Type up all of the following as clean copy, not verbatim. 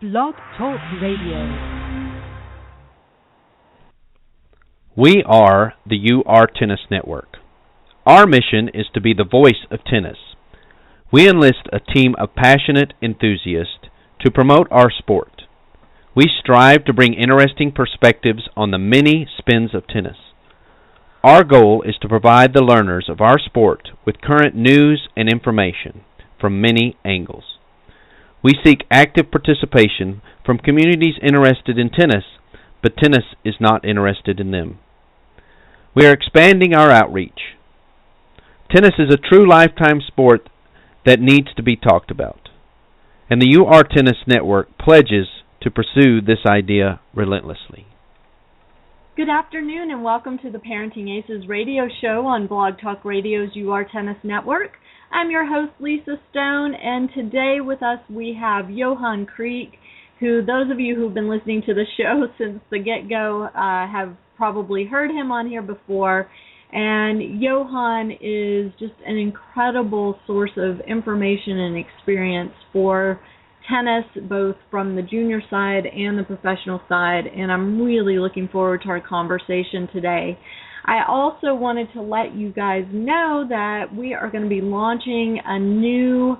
Blog Talk Radio. We are the UR Tennis Network. Our mission is to be the voice of tennis. We enlist a team of passionate enthusiasts to promote our sport. We strive to bring interesting perspectives on the many spins of tennis. Our goal is to provide the learners of our sport with current news and information from many angles. We seek active participation from communities interested in tennis, but tennis is not interested in them. We are expanding our outreach. Tennis is a true lifetime sport that needs to be talked about, and the UR Tennis Network pledges to pursue this idea relentlessly. Good afternoon and welcome to the Parenting Aces radio show on Blog Talk Radio's UR Tennis Network. I'm your host, Lisa Stone, and today with us we have Johan Kriek, who those of you who've been listening to the show since the get-go have probably heard him on here before. And Johan is just an incredible source of information and experience for tennis, both from the junior side and the professional side, and I'm really looking forward to our conversation today. I also wanted to let you guys know that we are going to be launching a new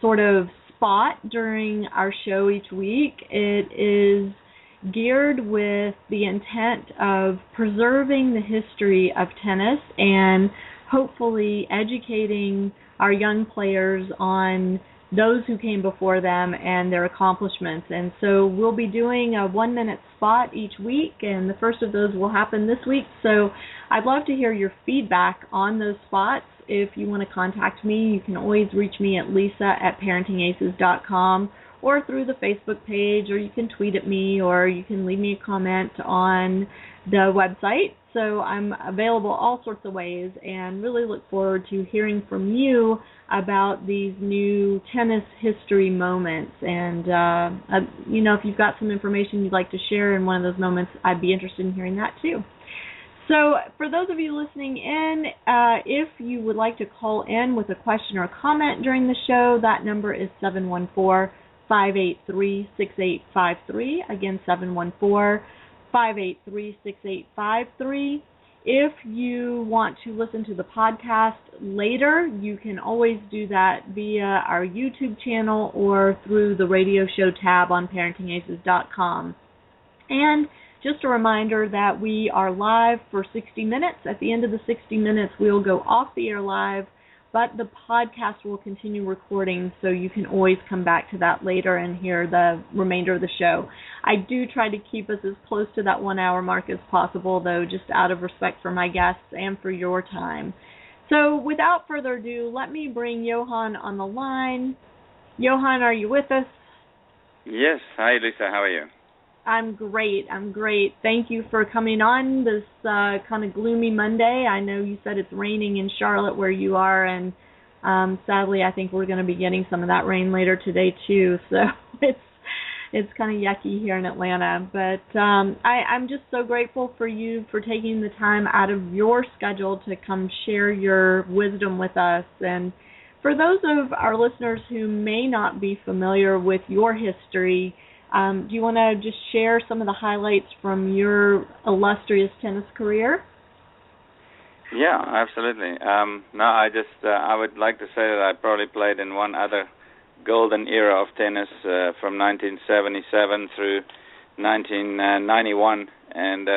sort of spot during our show each week. It is geared with the intent of preserving the history of tennis and hopefully educating our young players on those who came before them and their accomplishments. And so we'll be doing a 1-minute spot each week, and the first of those will happen this week. So I'd love to hear your feedback on those spots. If you want to contact me, you can always reach me at lisa@parentingaces.com or through the Facebook page, or you can tweet at me, or you can leave me a comment on the website. So I'm available all sorts of ways and really look forward to hearing from you about these new tennis history moments. And, if you've got some information you'd like to share in one of those moments, I'd be interested in hearing that too. So for those of you listening in, if you would like to call in with a question or a comment during the show, that number is 714-583-6853. Again, 714-583-6853. If you want to listen to the podcast later, you can always do that via our YouTube channel or through the radio show tab on ParentingAces.com. And just a reminder that we are live for 60 minutes. At the end of the 60 minutes, we'll go off the air live, but the podcast will continue recording, so you can always come back to that later and hear the remainder of the show. I do try to keep us as close to that 1 hour mark as possible, though, just out of respect for my guests and for your time. So without further ado, let me bring Johan on the line. Johan, are you with us? Yes. Hi, Lisa. How are you? I'm great. Thank you for coming on this kind of gloomy Monday. I know you said it's raining in Charlotte where you are, and sadly I think we're going to be getting some of that rain later today too. So it's kind of yucky here in Atlanta. But I'm just so grateful for you for taking the time out of your schedule to come share your wisdom with us. And for those of our listeners who may not be familiar with your history, do you want to just share some of the highlights from your illustrious tennis career? Yeah, absolutely. I would like to say that I probably played in one other golden era of tennis from 1977 through 1991, and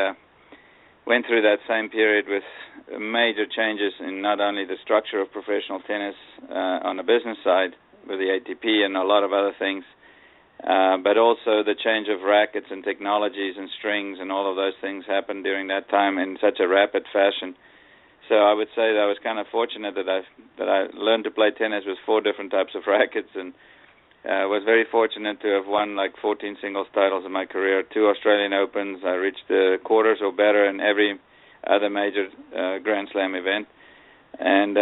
went through that same period with major changes in not only the structure of professional tennis on the business side with the ATP and a lot of other things, but also the change of rackets and technologies and strings and all of those things happened during that time in such a rapid fashion. So I would say that I was kind of fortunate that I learned to play tennis with 4 different types of rackets, and was very fortunate to have won like 14 singles titles in my career, 2 Australian Opens. I reached the quarters or better in every other major Grand Slam event, and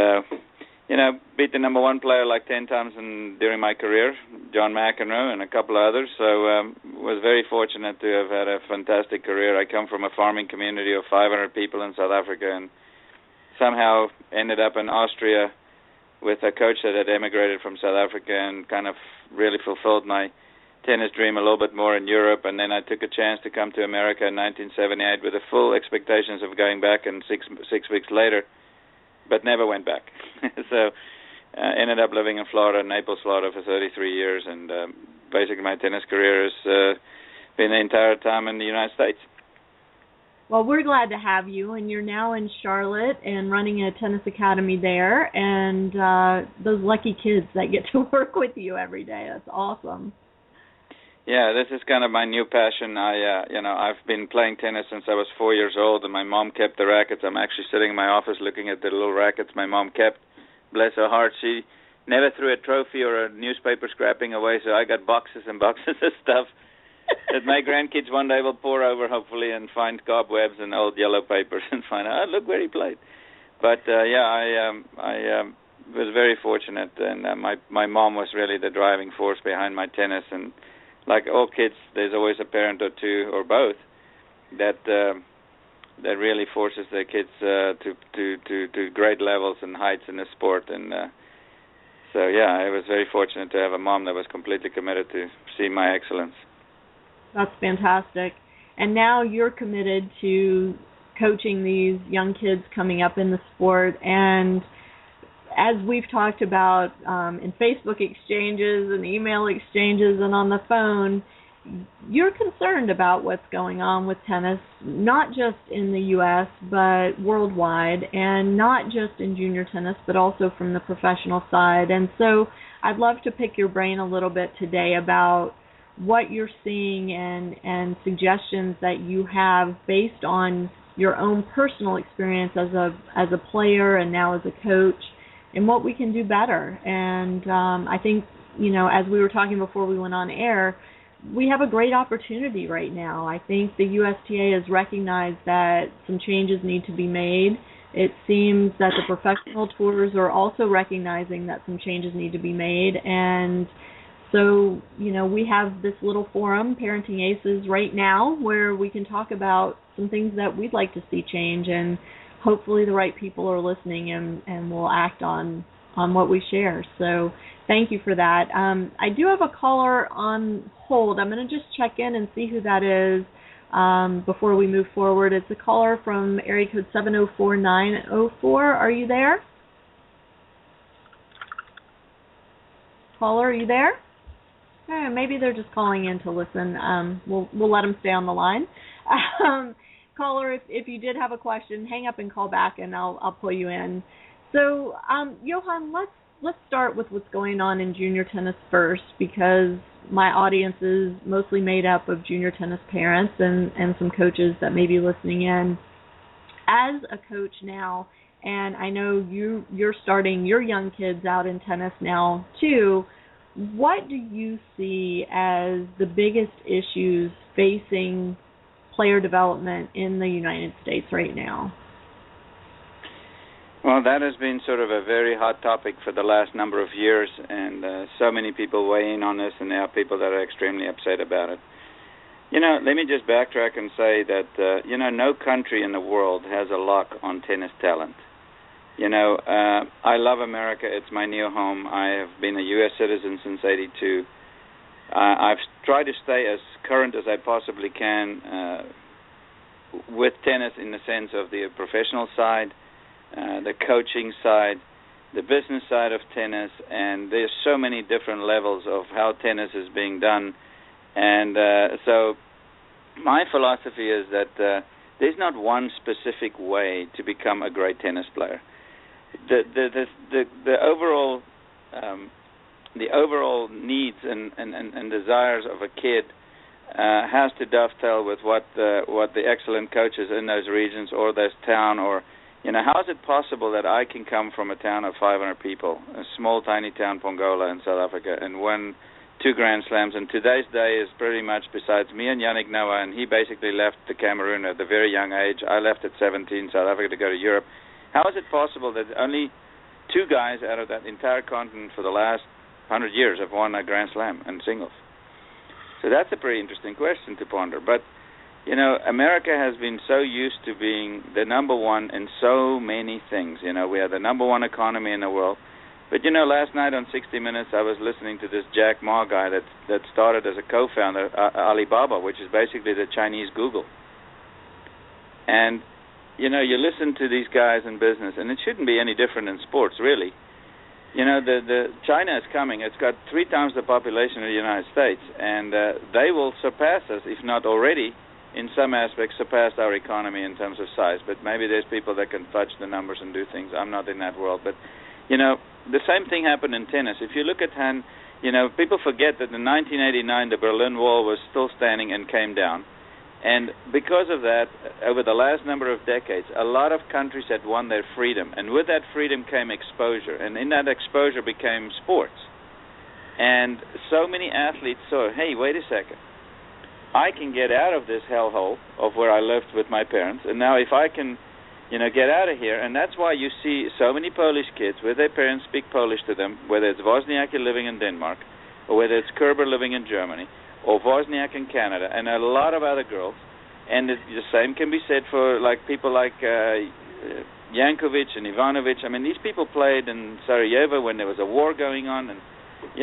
beat the number 1 player like 10 times during my career, John McEnroe, and a couple of others. So was very fortunate to have had a fantastic career. I come from a farming community of 500 people in South Africa, and somehow ended up in Austria with a coach that had emigrated from South Africa, and kind of really fulfilled my tennis dream a little bit more in Europe, and then I took a chance to come to America in 1978 with the full expectations of going back, and six weeks later, but never went back. So ended up living in Florida, Naples, Florida for 33 years, and basically my tennis career has been the entire time in the United States. Well, we're glad to have you, and you're now in Charlotte and running a tennis academy there, and those lucky kids that get to work with you every day. That's awesome. Yeah, this is kind of my new passion. I've been playing tennis since I was 4 years old, and my mom kept the rackets. I'm actually sitting in my office looking at the little rackets my mom kept. Bless her heart, she never threw a trophy or a newspaper scrapping away, so I got boxes and boxes of stuff that my grandkids one day will pour over, hopefully, and find cobwebs and old yellow papers and find out, look where he played. But, I was very fortunate, and my mom was really the driving force behind my tennis. And like all kids, there's always a parent or two or both that really forces their kids to great levels and heights in the sport. And so, I was very fortunate to have a mom that was completely committed to see my excellence. That's fantastic. And now you're committed to coaching these young kids coming up in the sport. And as we've talked about in Facebook exchanges and email exchanges and on the phone, you're concerned about what's going on with tennis, not just in the U.S., but worldwide, and not just in junior tennis, but also from the professional side. And so I'd love to pick your brain a little bit today about what you're seeing and suggestions that you have based on your own personal experience as a player and now as a coach, and what we can do better. And I think, as we were talking before we went on air, we have a great opportunity right now. I think the USTA has recognized that some changes need to be made. It seems that the professional tours are also recognizing that some changes need to be made. And so, we have this little forum, Parenting Aces, right now, where we can talk about some things that we'd like to see change, and hopefully the right people are listening and will act on what we share. So thank you for that. I do have a caller on hold. I'm going to just check in and see who that is before we move forward. It's a caller from area code 704904. Are you there? Caller, are you there? Maybe they're just calling in to listen. We'll let them stay on the line. Caller, if you did have a question, hang up and call back, and I'll pull you in. So, Johan, let's start with what's going on in junior tennis first, because my audience is mostly made up of junior tennis parents and some coaches that may be listening in. As a coach now, and I know you're starting your young kids out in tennis now too, what do you see as the biggest issues facing player development in the United States right now? Well, that has been sort of a very hot topic for the last number of years, and so many people weigh in on this, and there are people that are extremely upset about it. Let me just backtrack and say that, no country in the world has a lock on tennis talent. I love America. It's my new home. I have been a U.S. citizen since '82. I've tried to stay as current as I possibly can with tennis in the sense of the professional side, the coaching side, the business side of tennis, and there's so many different levels of how tennis is being done. And so my philosophy is that there's not one specific way to become a great tennis player. The overall needs and desires of a kid has to dovetail with what the excellent coaches in those regions or this town, or how is it possible that I can come from a town of 500 people, a small tiny town, Pongola in South Africa, and win 2 Grand Slams, and today's day is pretty much, besides me and Yannick Noah, and he basically left the Cameroon at a very young age. I left at 17, South Africa, to go to Europe. How is it possible that only 2 guys out of that entire continent for the last 100 years have won a Grand Slam in singles? So that's a pretty interesting question to ponder. But, America has been so used to being the number one in so many things. We are the number one economy in the world. But last night on 60 Minutes, I was listening to this Jack Ma guy that started as a co-founder Alibaba, which is basically the Chinese Google. And you listen to these guys in business, and it shouldn't be any different in sports, really. The China is coming. It's got 3 times the population of the United States, and they will surpass us, if not already, in some aspects, surpass our economy in terms of size. But maybe there's people that can fudge the numbers and do things. I'm not in that world. But, the same thing happened in tennis. If you look at people forget that in 1989 the Berlin Wall was still standing and came down. And because of that, over the last number of decades, a lot of countries had won their freedom. And with that freedom came exposure. And in that exposure became sports. And so many athletes saw, hey, wait a second. I can get out of this hellhole of where I lived with my parents. And now if I can, get out of here. And that's why you see so many Polish kids where their parents speak Polish to them, whether it's Wozniacki living in Denmark or whether it's Kerber living in Germany, or Wozniak in Canada, and a lot of other girls. And the same can be said for people like Jankovic and Ivanovic. I mean, these people played in Sarajevo when there was a war going on, and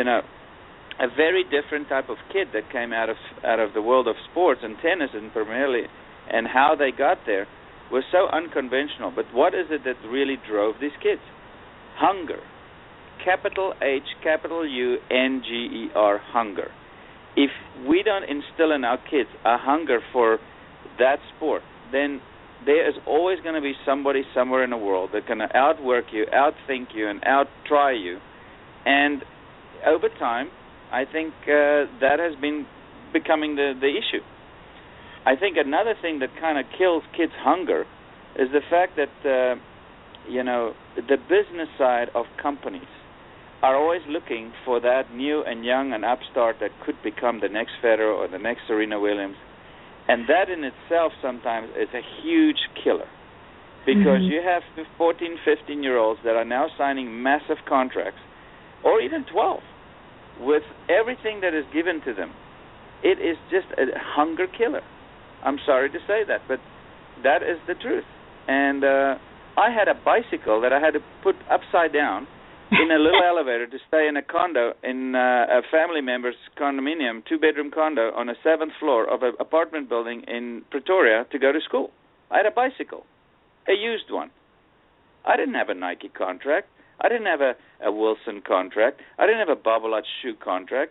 a very different type of kid that came out of the world of sports and tennis and primarily, and how they got there was so unconventional. But what is it that really drove these kids? Hunger. Capital H, capital U, N-G-E-R, hunger. If we don't instill in our kids a hunger for that sport, then there is always going to be somebody somewhere in the world that can outwork you, outthink you, and out-try you. And over time, I think that has been becoming the issue. I think another thing that kind of kills kids' hunger is the fact that, the business side of companies are always looking for that new and young and upstart that could become the next Federer or the next Serena Williams. And that in itself sometimes is a huge killer. Because you have 14, 15-year-olds that are now signing massive contracts, or even 12, with everything that is given to them. It is just a hunger killer. I'm sorry to say that, but that is the truth. And I had a bicycle that I had to put upside down in a little elevator to stay in a condo, in a family member's condominium, 2-bedroom condo on a 7th floor of an apartment building in Pretoria to go to school. I had a bicycle, a used one. I didn't have a Nike contract. I didn't have a Wilson contract. I didn't have a Babolat shoe contract.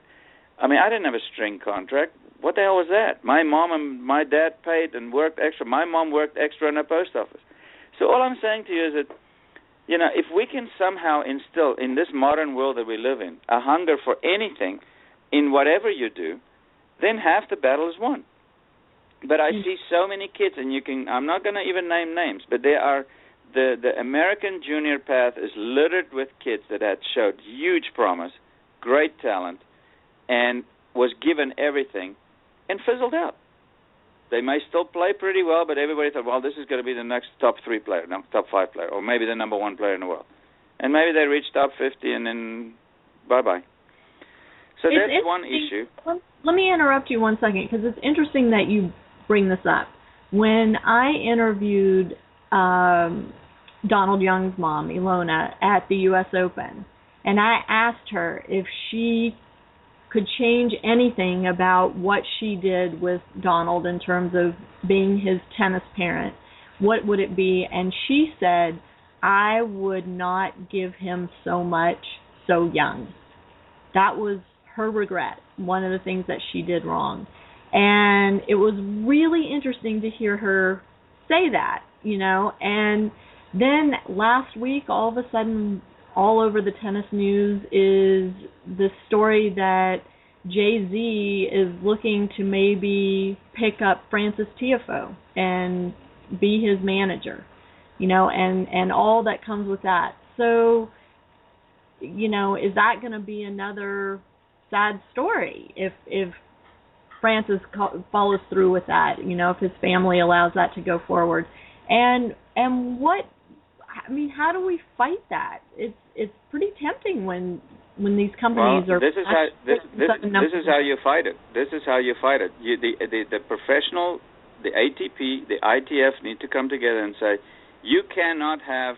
I mean, I didn't have a string contract. What the hell was that? My mom and my dad paid and worked extra. My mom worked extra in the post office. So all I'm saying to you is that, if we can somehow instill in this modern world that we live in a hunger for anything in whatever you do, then half the battle is won. But I see so many kids, and I'm not going to even name names, but they are, the American junior path is littered with kids that had showed huge promise, great talent, and was given everything, and fizzled out. They may still play pretty well, but everybody thought, well, this is going to be the next top 3 player, no, top 5 player, or maybe the number 1 player in the world. And maybe they reach top 50 and then bye-bye. So that's one issue. Let me interrupt you 1 second, because it's interesting that you bring this up. When I interviewed Donald Young's mom, Ilona, at the U.S. Open, and I asked her if she could change anything about what she did with Donald in terms of being his tennis parent, what would it be? And she said, I would not give him so much so young. That was her regret, one of the things that she did wrong. And it was really interesting to hear her say that, And then last week, all of a sudden, all over the tennis news is the story that Jay-Z is looking to maybe pick up Francis Tiafoe and be his manager, and all that comes with that. So, is that going to be another sad story if Francis follows through with that, if his family allows that to go forward? And how do we fight that? It's pretty tempting when these companies are. This is how you fight it. This is how you fight it. The professional, the ATP, the ITF need to come together and say, you cannot have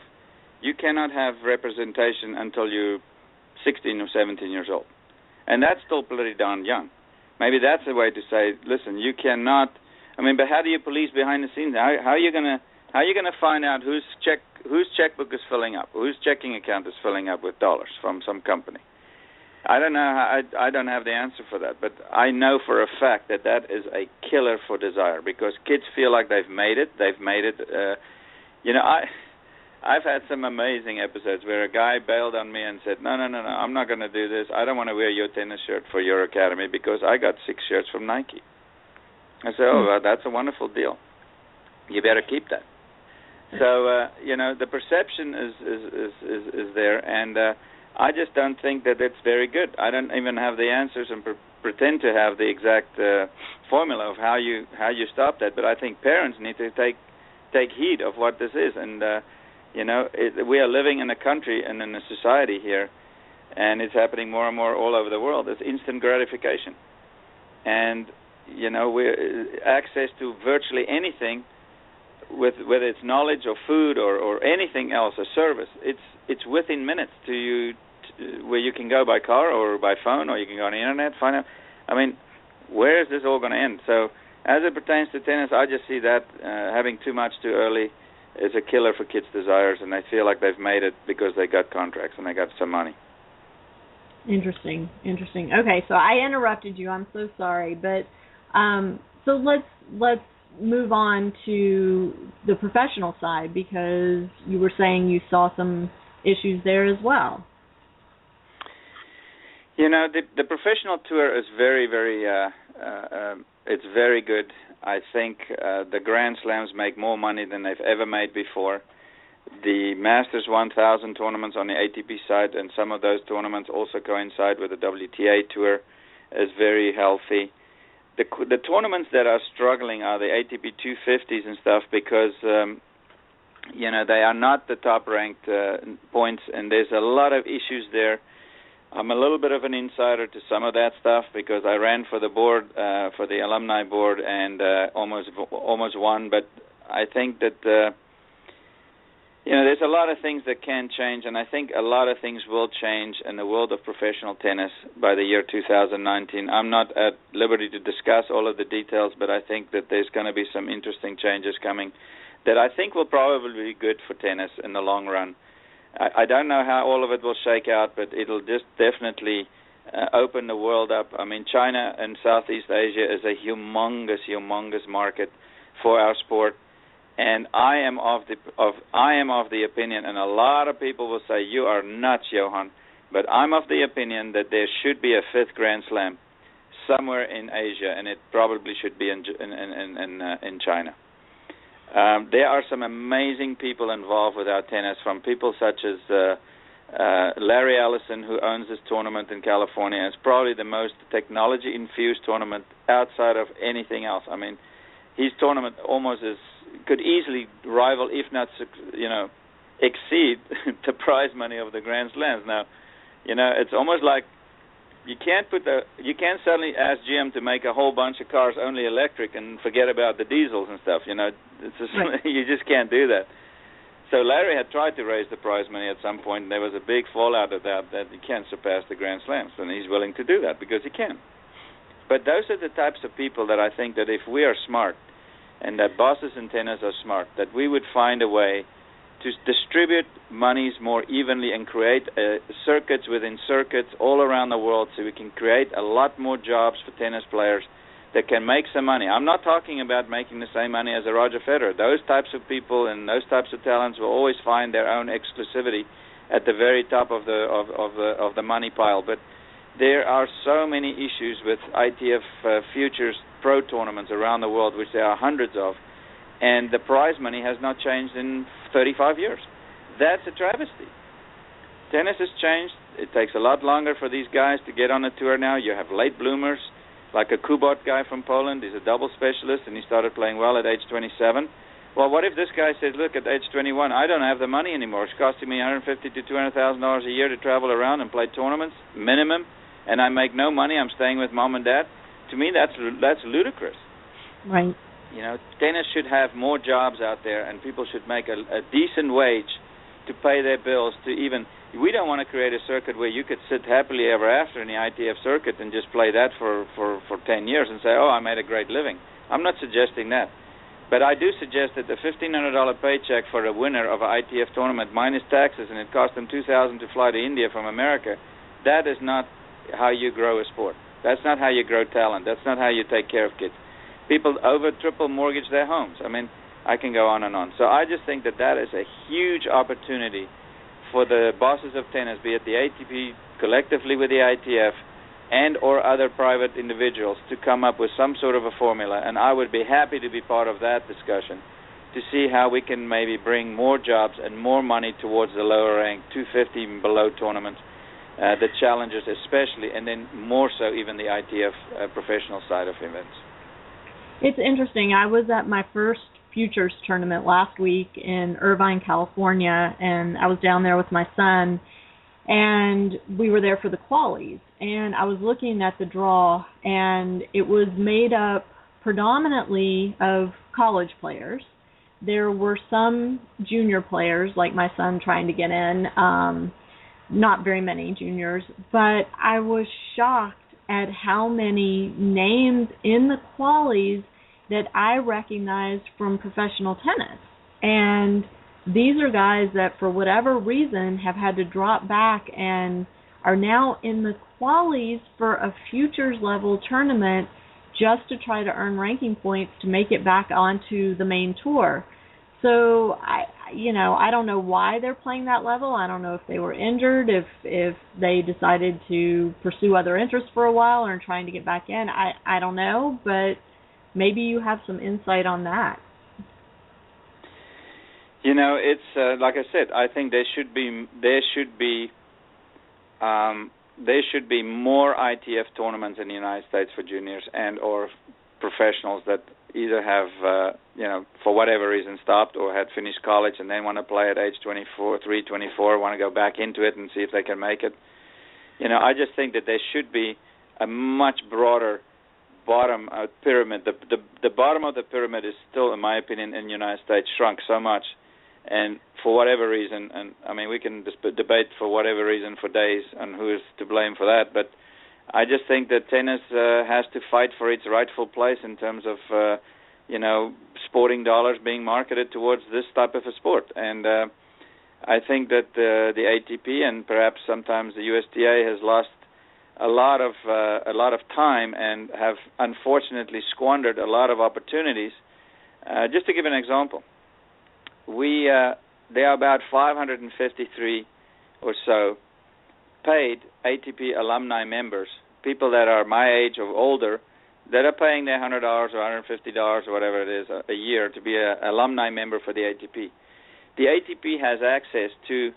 you cannot have representation until you're 16 or 17 years old. And that's still pretty darn young. Maybe that's a way to say, listen, you cannot. I mean, but how do you police behind the scenes? How are you gonna find out whose checkbook is filling up, whose checking account is filling up with dollars from some company? I don't know. I don't have the answer for that, but I know for a fact that is a killer for desire, because kids feel like they've made it. I've had some amazing episodes where a guy bailed on me and said, no, I'm not going to do this. I don't want to wear your tennis shirt for your academy because I got 6 shirts from Nike. I said, well, that's a wonderful deal. You better keep that. So, the perception is there, and I just don't think that it's very good. I don't even have the answers and pretend to have the exact formula of how you stop that, but I think parents need to take heed of what this is, and we are living in a country and in a society here, and it's happening more and more all over the world. It's instant gratification, and we're access to virtually anything, whether it's knowledge or food or anything else, a service. It's within minutes to you, where you can go by car or by phone, or you can go on the internet, find out. I mean, where is this all going to end? So, as it pertains to tennis, I just see that having too much too early is a killer for kids' desires, and they feel like they've made it because they got contracts and they got some money. Interesting. Okay, so I interrupted you. I'm so sorry, but so let's move on to the professional side, because you were saying you saw some issues there as well. The professional tour is very, very, it's very good. I think the Grand Slams make more money than they've ever made before. The Masters 1000 tournaments on the ATP side, and some of those tournaments also coincide with the WTA tour, is very healthy. The tournaments that are struggling are the ATP 250s and stuff, because they are not the top-ranked points, and there's a lot of issues there. I'm a little bit of an insider to some of that stuff because I ran for the board, for the alumni board, and almost won. But I think that there's a lot of things that can change, and I think a lot of things will change in the world of professional tennis by the year 2019. I'm not at liberty to discuss all of the details, but I think that there's going to be some interesting changes coming that I think will probably be good for tennis in the long run. I don't know how all of it will shake out, but it'll just definitely open the world up. I mean, China and Southeast Asia is a humongous market for our sport, and I am of the opinion, and a lot of people will say you are nuts, Johan, but I'm of the opinion that there should be a fifth Grand Slam somewhere in Asia, and it probably should be in China. There are some amazing people involved with our tennis, from people such as Larry Ellison, who owns this tournament in California. It's probably the most technology-infused tournament outside of anything else. I mean, his tournament could easily rival, if not, exceed the prize money of the Grand Slams. Now, it's almost like you can't suddenly ask GM to make a whole bunch of cars only electric and forget about the diesels and stuff. It's just, right. You just can't do that. So Larry had tried to raise the prize money at some point, and there was a big fallout of that you can't surpass the Grand Slams, and he's willing to do that because he can. But those are the types of people that I think that if we are smart, and that bosses in tennis are smart, that we would find a way to distribute monies more evenly and create circuits within circuits all around the world, so we can create a lot more jobs for tennis players that can make some money. I'm not talking about making the same money as a Roger Federer. Those types of people and those types of talents will always find their own exclusivity at the very top of the money pile. But there are so many issues with ITF Futures Pro tournaments around the world, which there are hundreds of, and the prize money has not changed in 35 years. That's a travesty. Tennis has changed. It takes a lot longer for these guys to get on a tour now. You have late bloomers, like a Kubot guy from Poland. He's a double specialist, and he started playing well at age 27. Well, what if this guy says, look, at age 21, I don't have the money anymore. It's costing me $150,000 to $200,000 a year to travel around and play tournaments, minimum, and I make no money. I'm staying with mom and dad. To me, that's ludicrous. Right. Tennis should have more jobs out there, and people should make a decent wage to pay their bills, to even, we don't want to create a circuit where you could sit happily ever after in the ITF circuit and just play that for 10 years and say, oh, I made a great living. I'm not suggesting that. But I do suggest that the $1,500 paycheck for a winner of an ITF tournament minus taxes, and it cost them $2,000 to fly to India from America, that is not how you grow a sport. That's not how you grow talent. That's not how you take care of kids. People triple mortgage their homes. I mean, I can go on and on. So I just think that is a huge opportunity for the bosses of tennis, be it the ATP collectively with the ITF and or other private individuals, to come up with some sort of a formula. And I would be happy to be part of that discussion to see how we can maybe bring more jobs and more money towards the lower rank, 250 and below tournaments, the challengers especially, and then more so even the ITF professional side of events. It's interesting. I was at my first Futures tournament last week in Irvine, California, and I was down there with my son, and we were there for the qualies, and I was looking at the draw, and it was made up predominantly of college players. There were some junior players, like my son trying to get in, not very many juniors, but I was shocked at how many names in the qualies that I recognized from professional tennis. And these are guys that for whatever reason have had to drop back and are now in the qualies for a futures level tournament just to try to earn ranking points to make it back onto the main tour. So I don't know why they're playing that level. I don't know if they were injured, if they decided to pursue other interests for a while or trying to get back in. I don't know, but maybe you have some insight on that. It's like I said. I think there should be more ITF tournaments in the United States for juniors and or professionals that either have for whatever reason stopped or had finished college and then want to play at age 24, want to go back into it and see if they can make it. I just think that there should be a much broader bottom pyramid. The bottom of the pyramid is still, in my opinion, in the United States shrunk so much, and for whatever reason, and I mean we can debate for whatever reason for days on who is to blame for that, but I just think that tennis has to fight for its rightful place in terms of sporting dollars being marketed towards this type of a sport, and I think that the ATP and perhaps sometimes the USTA has lost a lot of time and have unfortunately squandered a lot of opportunities. Just to give an example, there are about 553 or so paid ATP alumni members, people that are my age or older, that are paying their $100 or $150 or whatever it is a year to be an alumni member for the ATP. The ATP has access to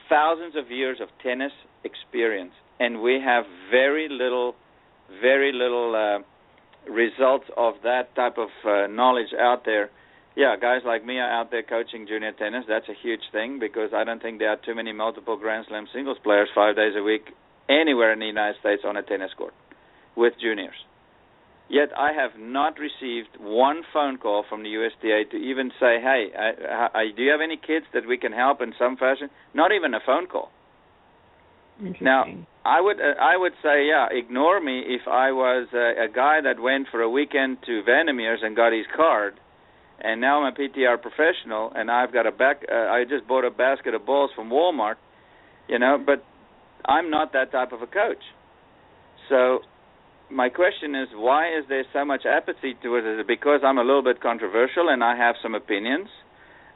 thousands of years of tennis experience, and we have very little results of that type of knowledge out there. Yeah, guys like me are out there coaching junior tennis. That's a huge thing because I don't think there are too many multiple Grand Slam singles players 5 days a week anywhere in the United States on a tennis court with juniors. Yet I have not received one phone call from the USTA to even say, hey, do you have any kids that we can help in some fashion? Not even a phone call. Now, I would say, yeah, ignore me if I was a guy that went for a weekend to Vandermeer's and got his card, and now I'm a PTR professional, and I've got I just bought a basket of balls from Walmart, but I'm not that type of a coach. So my question is, why is there so much apathy towards it? Is it because I'm a little bit controversial and I have some opinions?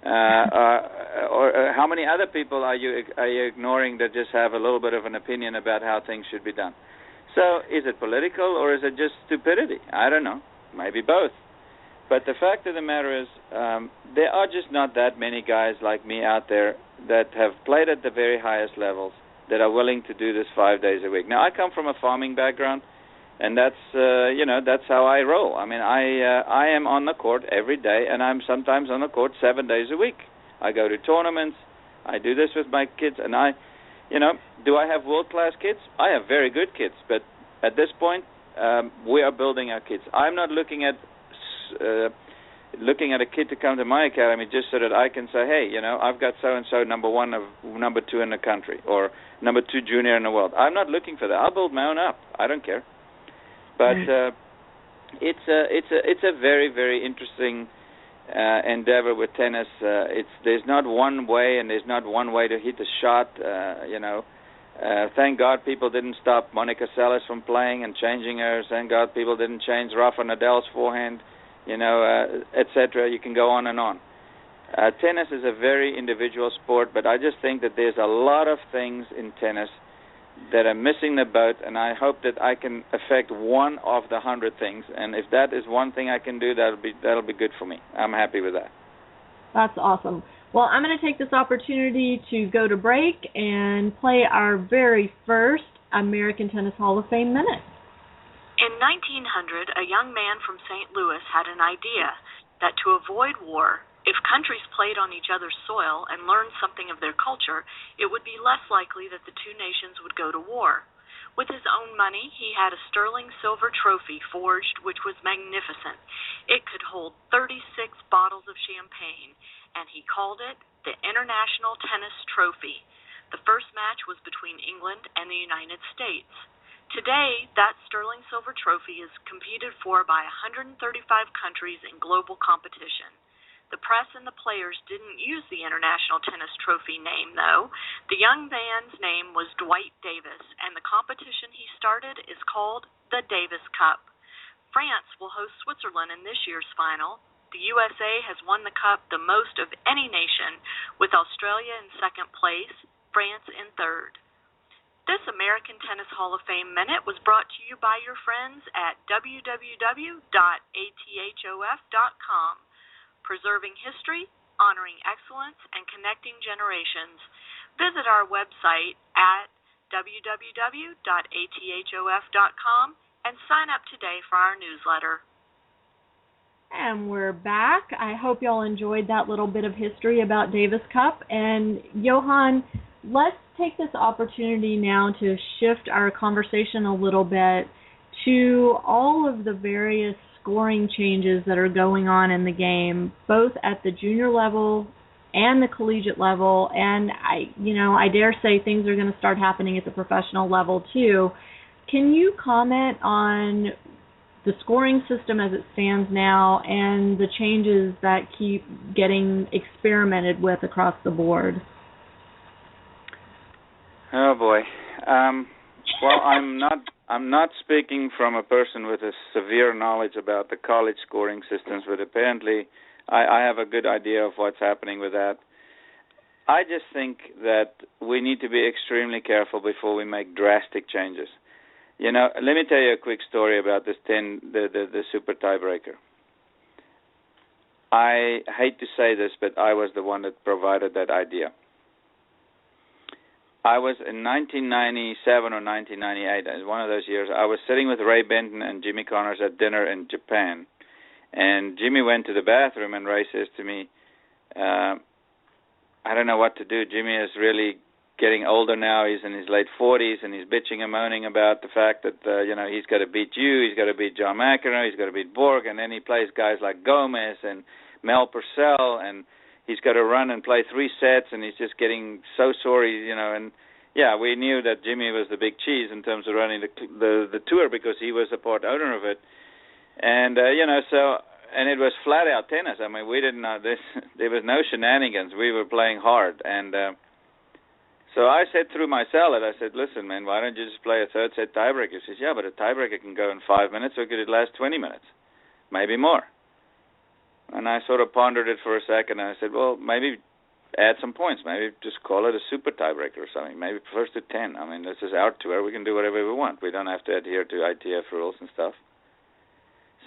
Or how many other people are you ignoring that just have a little bit of an opinion about how things should be done? So is it political or is it just stupidity? I don't know. Maybe both. But the fact of the matter is there are just not that many guys like me out there that have played at the very highest levels that are willing to do this 5 days a week. Now, I come from a farming background, and that's that's how I roll. I mean, I am on the court every day, and I'm sometimes on the court 7 days a week. I go to tournaments. I do this with my kids, and do I have world-class kids? I have very good kids, but at this point, we are building our kids. I'm not looking at looking at a kid to come to my academy just so that I can say, hey, I've got so-and-so number 1 or number 2 in the country, or number 2 junior in the world. I'm not looking for that. I'll build my own up. I don't care. But it's a very, very interesting endeavor with tennis. There's not one way, and there's not one way to hit a shot. Thank God people didn't stop Monica Seles from playing and changing her. Thank God people didn't change Rafa Nadal's forehand, etc. You can go on and on. Tennis is a very individual sport, but I just think that there's a lot of things in tennis that are missing the boat, and I hope that I can affect one of the 100 things. And if that is one thing I can do, that'll be good for me. I'm happy with that. That's awesome. Well, I'm going to take this opportunity to go to break and play our very first American Tennis Hall of Fame Minute. In 1900, a young man from St. Louis had an idea that to avoid war, if countries played on each other's soil and learned something of their culture, it would be less likely that the two nations would go to war. With his own money, he had a sterling silver trophy forged, which was magnificent. It could hold 36 bottles of champagne, and he called it the International Tennis Trophy. The first match was between England and the United States. Today, that sterling silver trophy is competed for by 135 countries in global competition. The press and the players didn't use the International Tennis Trophy name, though. The young man's name was Dwight Davis, and the competition he started is called the Davis Cup. France will host Switzerland in this year's final. The USA has won the cup the most of any nation, with Australia in second place, France in third. This American Tennis Hall of Fame Minute was brought to you by your friends at www.athof.com. Preserving history, honoring excellence, and connecting generations. Visit our website at www.athof.com and sign up today for our newsletter. And we're back. I hope y'all enjoyed that little bit of history about Davis Cup. And Johan, let's take this opportunity now to shift our conversation a little bit to all of the various scoring changes that are going on in the game, both at the junior level and the collegiate level, and I dare say things are going to start happening at the professional level too. Can you comment on the scoring system as it stands now and the changes that keep getting experimented with across the board? Oh boy. Well, I'm not speaking from a person with a severe knowledge about the college scoring systems, but apparently I have a good idea of what's happening with that. I just think that we need to be extremely careful before we make drastic changes. Let me tell you a quick story about this the super tiebreaker. I hate to say this, but I was the one that provided that idea. I was in 1997 or 1998, one of those years, I was sitting with Ray Benton and Jimmy Connors at dinner in Japan. And Jimmy went to the bathroom, and Ray says to me, I don't know what to do. Jimmy is really getting older now. He's in his late 40s, and he's bitching and moaning about the fact that, he's got to beat you, he's got to beat John McEnroe, he's got to beat Borg, and then he plays guys like Gomez and Mel Purcell, and he's got to run and play 3 sets, and he's just getting so sore, and yeah, we knew that Jimmy was the big cheese in terms of running the tour because he was a part owner of it. And, and it was flat-out tennis. I mean, we didn't know this. There was no shenanigans. We were playing hard. And so I said through my salad, I said, listen, man, why don't you just play a third-set tiebreaker? He says, yeah, but a tiebreaker can go in 5 minutes, or could it last 20 minutes? Maybe more. And I sort of pondered it for a second, and I said, well, maybe add some points. Maybe just call it a super tiebreaker or something. Maybe first to 10. I mean, this is our tour. We can do whatever we want. We don't have to adhere to ITF rules and stuff.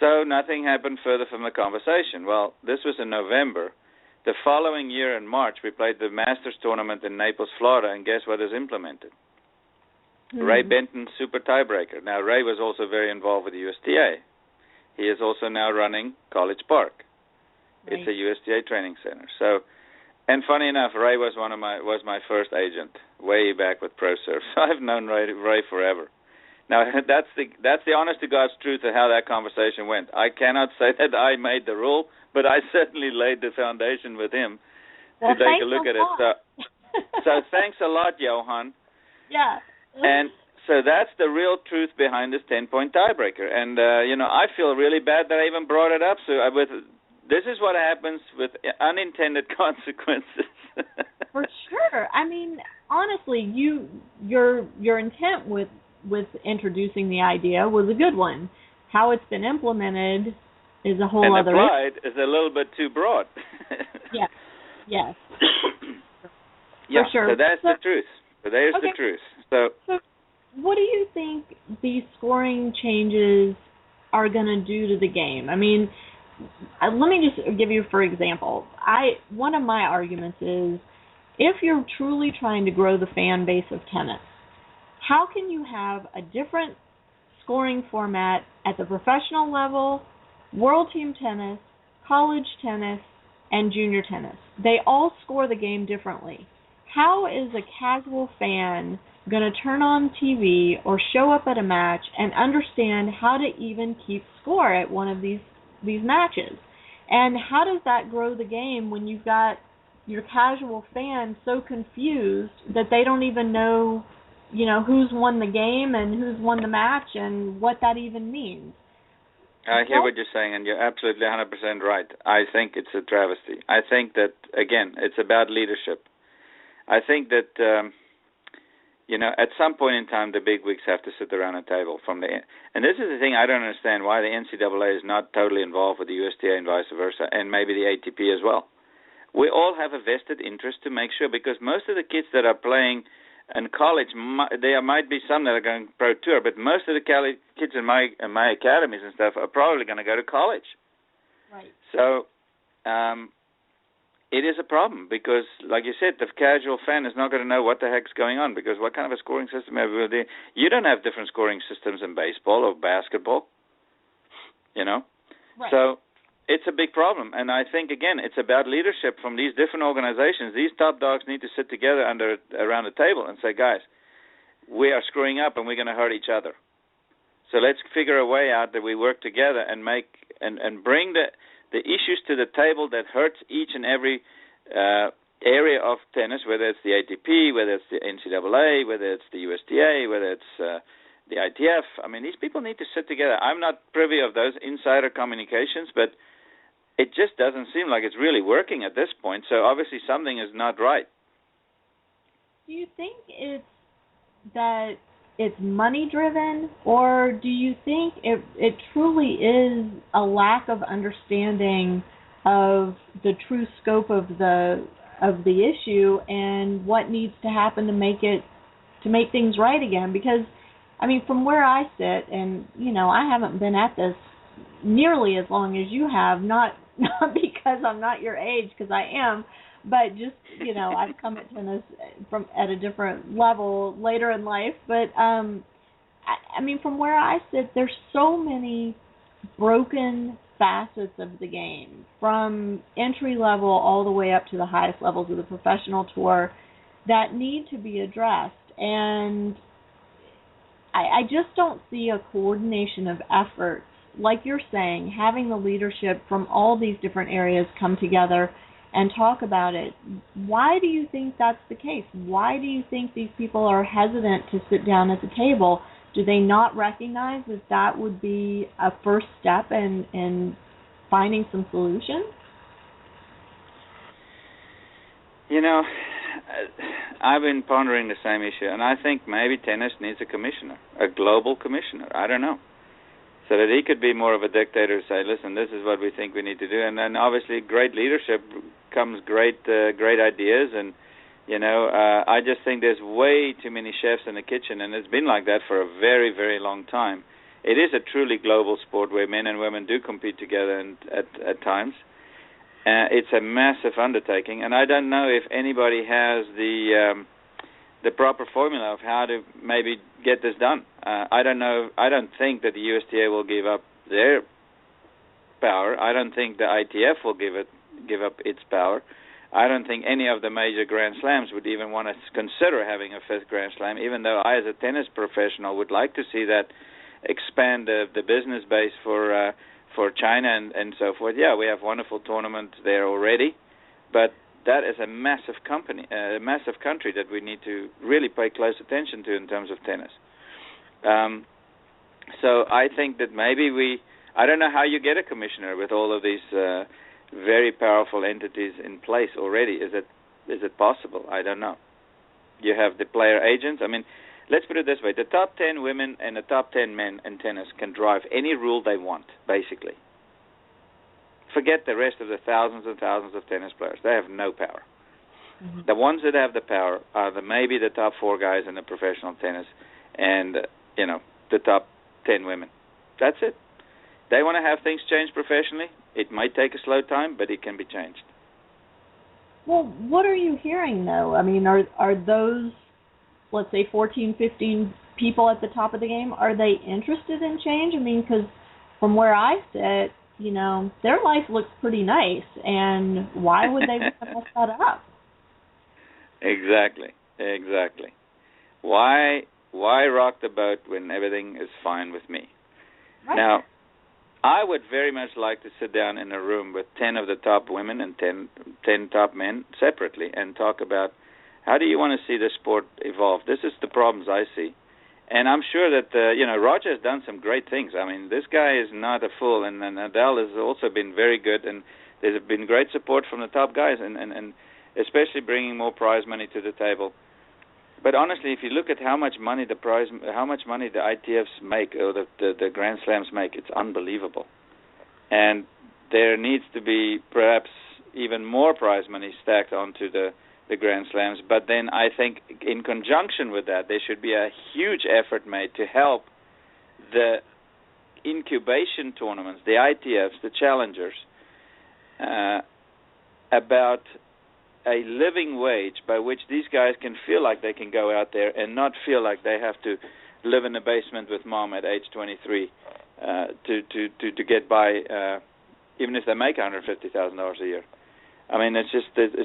So nothing happened further from the conversation. Well, this was in November. The following year in March, we played the Masters tournament in Naples, Florida, and guess what is implemented? Ray Benton's super tiebreaker. Now, Ray was also very involved with the USTA. He is also now running College Park. Right. It's a USTA training center. So, and funny enough, Ray was my first agent way back with ProServe. So I've known Ray forever. Now, that's the honest to God's truth of how that conversation went. I cannot say that I made the rule, but I certainly laid the foundation with him to take a look at it. So thanks a lot, Johan. Yeah. And so that's the real truth behind this 10-point tiebreaker. And, I feel really bad that I even brought it up. So this is what happens with unintended consequences. For sure. I mean, honestly, your intent with introducing the idea was a good one. How it's been implemented is a whole other issue. And applied is a little bit too broad. Yes. Yeah, for sure. So that's the truth. So there's okay. the truth. So what do you think these scoring changes are going to do to the game? I mean, let me just give you, for example, one of my arguments is if you're truly trying to grow the fan base of tennis, how can you have a different scoring format at the professional level, world team tennis, college tennis, and junior tennis? They all score the game differently. How is a casual fan going to turn on TV or show up at a match and understand how to even keep score at one of these matches? And how does that grow the game when you've got your casual fan so confused that they don't even know, who's won the game and who's won the match and what that even means? I hear what you're saying, and you're absolutely 100% right. I think it's a travesty. I think that, again, it's about leadership. I think that, at some point in time, the big wigs have to sit around a table and this is the thing I don't understand, why the NCAA is not totally involved with the USTA and vice versa, and maybe the ATP as well. We all have a vested interest to make sure, because most of the kids that are playing in college, there might be some that are going pro tour, but most of the kids in my academies and stuff are probably going to go to college. Right. So it is a problem because, like you said, the casual fan is not going to know what the heck's going on, because what kind of a scoring system have we? You don't have different scoring systems in baseball or basketball, Right. So it's a big problem, and I think, again, it's about leadership from these different organizations. These top dogs need to sit together around a table and say, guys, we are screwing up and we're going to hurt each other. So let's figure a way out that we work together and bring the issues to the table that hurts each and every area of tennis, whether it's the ATP, whether it's the NCAA, whether it's the USTA, whether it's the ITF. I mean, these people need to sit together. I'm not privy of those insider communications, but it just doesn't seem like it's really working at this point. So obviously something is not right. Do you think it's money driven, or do you think it truly is a lack of understanding of the true scope of the issue and what needs to happen to make things right again? Because I mean, from where I sit, and I haven't been at this nearly as long as you have, not because I'm not your age, because I am, but just I've come at tennis at a different level later in life. But I mean, from where I sit, there's so many broken facets of the game, from entry level all the way up to the highest levels of the professional tour, that need to be addressed. And I just don't see a coordination of efforts, like you're saying, having the leadership from all these different areas come together and talk about it. Why do you think that's the case? Why do you think these people are hesitant to sit down at the table? Do they not recognize that would be a first step in finding some solutions? I've been pondering the same issue, and I think maybe tennis needs a commissioner, a global commissioner. I don't know. So that he could be more of a dictator, say, listen, this is what we think we need to do. And then obviously great leadership comes great ideas. And, I just think there's way too many chefs in the kitchen, and it's been like that for a very, very long time. It is a truly global sport where men and women do compete together at times. It's a massive undertaking, and I don't know if anybody has the proper formula of how to maybe get this done. I don't know. I don't think that the USTA will give up their power. I don't think the ITF will give up its power. I don't think any of the major Grand Slams would even want to consider having a fifth Grand Slam, even though I, as a tennis professional, would like to see that expand the business base for China and so forth. Yeah, we have wonderful tournaments there already, but that is a massive country that we need to really pay close attention to in terms of tennis. So I think that maybe I don't know how you get a commissioner with all of these very powerful entities in place already. Is it possible? I don't know. You have the player agents. I mean, let's put it this way. The top 10 women and the top 10 men in tennis can drive any rule they want, basically. Forget the rest of the thousands and thousands of tennis players. They have no power. Mm-hmm. The ones that have the power are maybe the top 4 guys in the professional tennis and, the top 10 women. That's it. They want to have things changed professionally. It might take a slow time, but it can be changed. Well, what are you hearing, though? I mean, are those, let's say, 14, 15 people at the top of the game, are they interested in change? I mean, because from where I sit, their life looks pretty nice, and why would they want to mess that up? Exactly. Why rock the boat when everything is fine with me? Right. Now, I would very much like to sit down in a room with 10 of the top women and 10 top men separately and talk about how do you want to see the sport evolve. This is the problems I see. And I'm sure that, Roger has done some great things. I mean, this guy is not a fool, and Nadal has also been very good, and there's been great support from the top guys, and especially bringing more prize money to the table. But honestly, if you look at how much money the ITFs make, or the Grand Slams make, it's unbelievable. And there needs to be perhaps even more prize money stacked onto the Grand Slams. But then I think in conjunction with that, there should be a huge effort made to help the incubation tournaments, the ITFs, the challengers, about a living wage by which these guys can feel like they can go out there and not feel like they have to live in the basement with mom at age 23 to get by, even if they make $150,000 a year. I mean, it's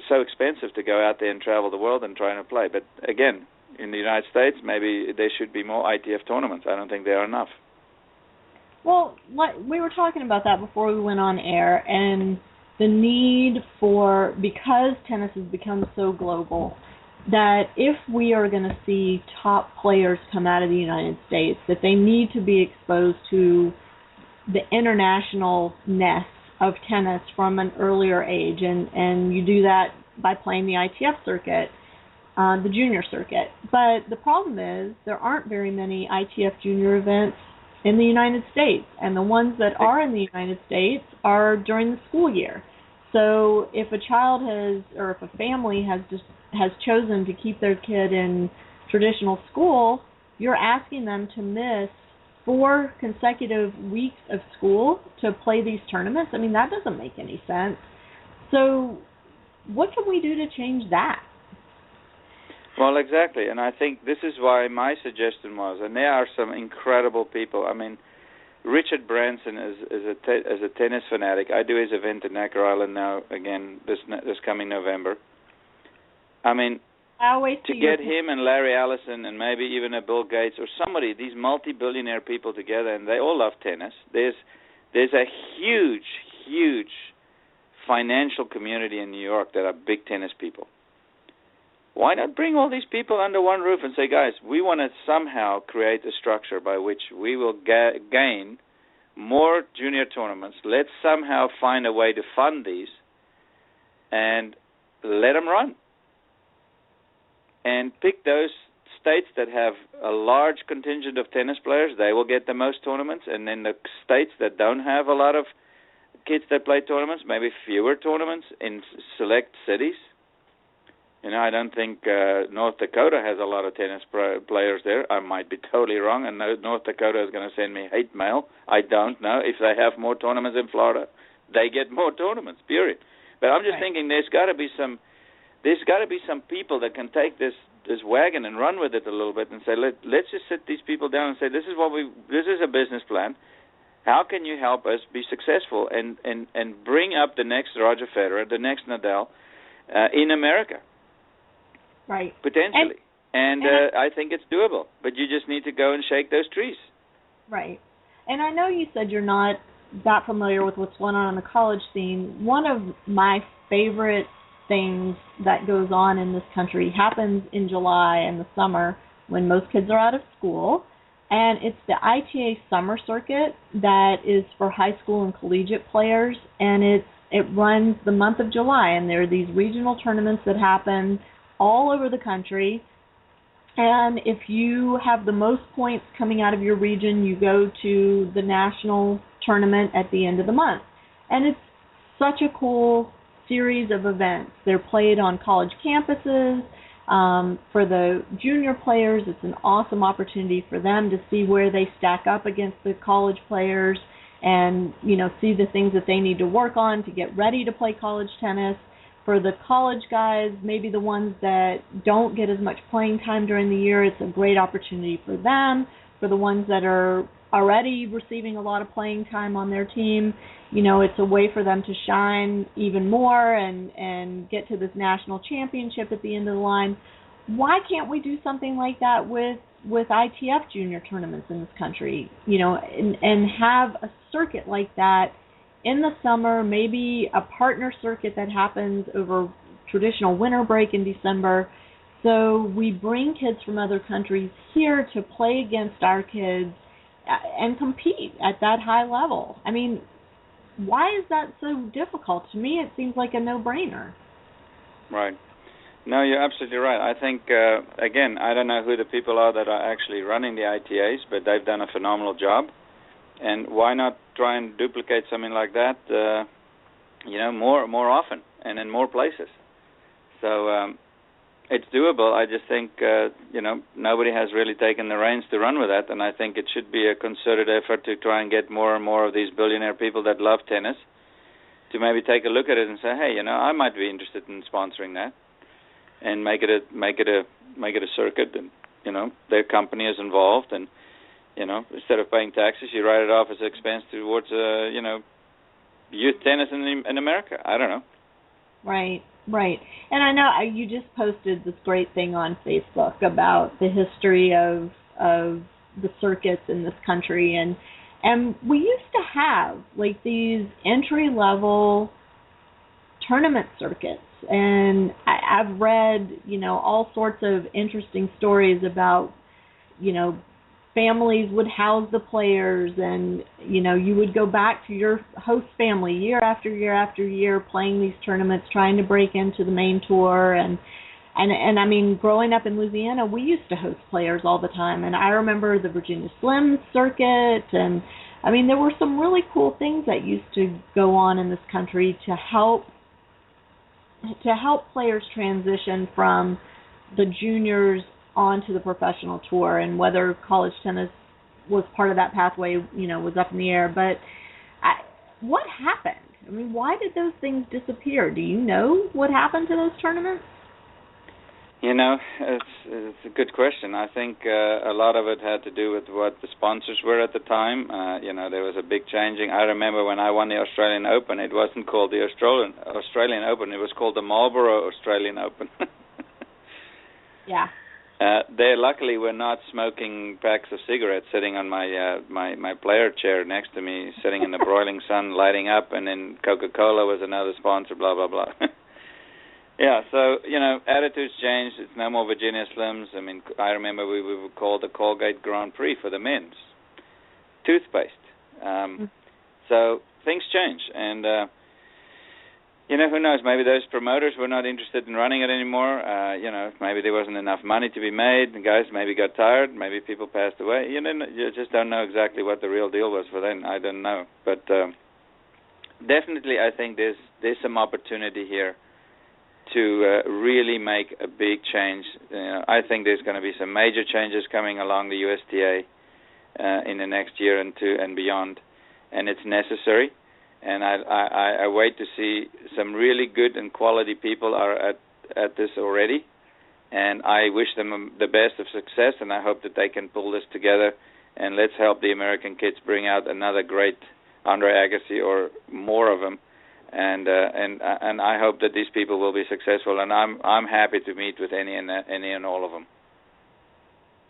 so expensive to go out there and travel the world and try to play. But again, in the United States, maybe there should be more ITF tournaments. I don't think there are enough. Well, we were talking about that before we went on air, and the need for, because tennis has become so global, that if we are going to see top players come out of the United States, that they need to be exposed to the international-ness of tennis from an earlier age, and you do that by playing the ITF circuit, the junior circuit. But the problem is there aren't very many ITF junior events in the United States, and the ones that are in the United States are during the school year. So if a child or if a family has chosen to keep their kid in traditional school, you're asking them to miss 4 consecutive weeks of school to play these tournaments. I mean, that doesn't make any sense. So what can we do to change that? Well, exactly, and I think this is why my suggestion was, and there are some incredible people. I mean, Richard Branson is a tennis fanatic. I do his event in Necker Island now, again, this coming November. I mean, to get him and Larry Ellison and maybe even a Bill Gates or somebody, these multi-billionaire people together, and they all love tennis. There's a huge financial community in New York that are big tennis people. Why not bring all these people under one roof and say, guys, we want to somehow create a structure by which we will gain more junior tournaments. Let's somehow find a way to fund these and let them run. And pick those states that have a large contingent of tennis players. They will get the most tournaments. And then the states that don't have a lot of kids that play tournaments, maybe fewer tournaments in select cities. I don't think North Dakota has a lot of tennis players there. I might be totally wrong, and North Dakota is going to send me hate mail. I don't know. If they have more tournaments in Florida, they get more tournaments, period. But I'm just thinking there's got to be some people that can take this wagon and run with it a little bit and say, let's just sit these people down and say, this is a business plan. How can you help us be successful and bring up the next Roger Federer, the next Nadal, in America. Right. Potentially. And I think it's doable, but you just need to go and shake those trees. Right. And I know you said you're not that familiar with what's going on in the college scene. One of my favorite things that goes on in this country happens in July and the summer when most kids are out of school, and it's the ITA summer circuit that is for high school and collegiate players, and it runs the month of July, and there are these regional tournaments that happen all over the country. And if you have the most points coming out of your region, you go to the national tournament at the end of the month. And it's such a cool series of events. They're played on college campuses. For the junior players, it's an awesome opportunity for them to see where they stack up against the college players and, see the things that they need to work on to get ready to play college tennis. For the college guys, maybe the ones that don't get as much playing time during the year, it's a great opportunity for them. For the ones that are already receiving a lot of playing time on their team, it's a way for them to shine even more and get to this national championship at the end of the line. Why can't we do something like that with ITF junior tournaments in this country, and have a circuit like that in the summer, maybe a partner circuit that happens over traditional winter break in December. So we bring kids from other countries here to play against our kids and compete at that high level. I mean, why is that so difficult? To me, it seems like a no-brainer. Right. No, you're absolutely right. I think, again, I don't know who the people are that are actually running the ITAs, but they've done a phenomenal job. And why not try and duplicate something like that, more often and in more places? So it's doable. I just think, nobody has really taken the reins to run with that, and I think it should be a concerted effort to try and get more and more of these billionaire people that love tennis to maybe take a look at it and say, hey, I might be interested in sponsoring that, and make it a circuit, and their company is involved, and instead of paying taxes, you write it off as an expense towards, youth tennis in America. I don't know. Right. And I know you just posted this great thing on Facebook about the history of the circuits in this country, and we used to have like these entry-level tournament circuits, and I've read, all sorts of interesting stories about, families would house the players, and you would go back to your host family year after year after year playing these tournaments, trying to break into the main tour. And I mean, growing up in Louisiana, we used to host players all the time, and I remember the Virginia Slim circuit, and I mean, there were some really cool things that used to go on in this country to help players transition from the juniors onto the professional tour, and whether college tennis was part of that pathway, was up in the air. But what happened? I mean, why did those things disappear? Do you know what happened to those tournaments? It's a good question. I think a lot of it had to do with what the sponsors were at the time. There was a big changing. I remember when I won the Australian Open, it wasn't called the Australian Open. It was called the Marlboro Australian Open. Yeah. They luckily were not smoking packs of cigarettes sitting on my player chair next to me, sitting in the broiling sun, lighting up, and then Coca-Cola was another sponsor, blah, blah, blah. Yeah, so, attitudes changed. It's no more Virginia Slims. I mean, I remember we would call the Colgate Grand Prix for the men's toothpaste. So things change, and who knows? Maybe those promoters were not interested in running it anymore. Maybe there wasn't enough money to be made. The guys maybe got tired. Maybe people passed away. You just don't know exactly what the real deal was for them. I don't know. But definitely, I think there's some opportunity here to really make a big change. I think there's going to be some major changes coming along the USTA in the next year and two and beyond, and it's necessary. And I wait to see some really good and quality people are at this already, and I wish them the best of success, and I hope that they can pull this together, and let's help the American kids bring out another great Andre Agassi or more of them and I hope that these people will be successful, and I'm happy to meet with any and all of them.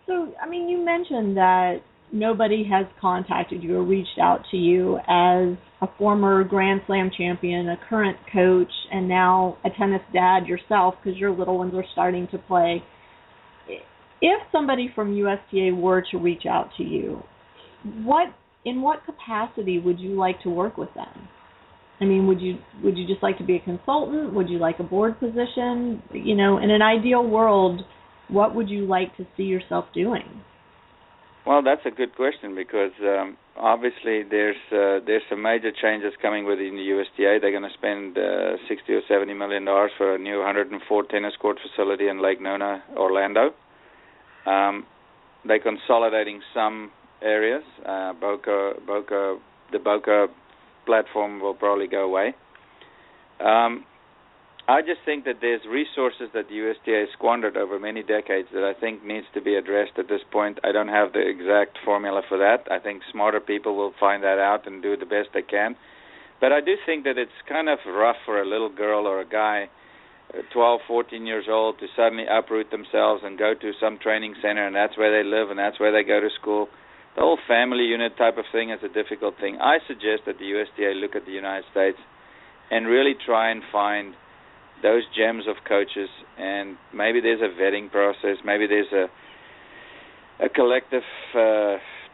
So, I mean, you mentioned that nobody has contacted you or reached out to you as a former Grand Slam champion, a current coach, and now a tennis dad yourself because your little ones are starting to play. If somebody from USTA were to reach out to you, in what capacity would you like to work with them? I mean, would you just like to be a consultant? Would you like a board position? You know, in an ideal world, what would you like to see yourself doing? Well, that's a good question because obviously there's some major changes coming within the USTA. They're going to spend $60 or $70 million for a new 104 tennis court facility in Lake Nona, Orlando. They're consolidating some areas. The Boca platform will probably go away. I just think that there's resources that the USTA has squandered over many decades that I think needs to be addressed at this point. I don't have the exact formula for that. I think smarter people will find that out and do the best they can. But I do think that it's kind of rough for a little girl or a guy, 12, 14 years old, to suddenly uproot themselves and go to some training center, and that's where they live and that's where they go to school. The whole family unit type of thing is a difficult thing. I suggest that the USTA look at the United States and really try and find those gems of coaches, and maybe there's a vetting process, maybe there's a collective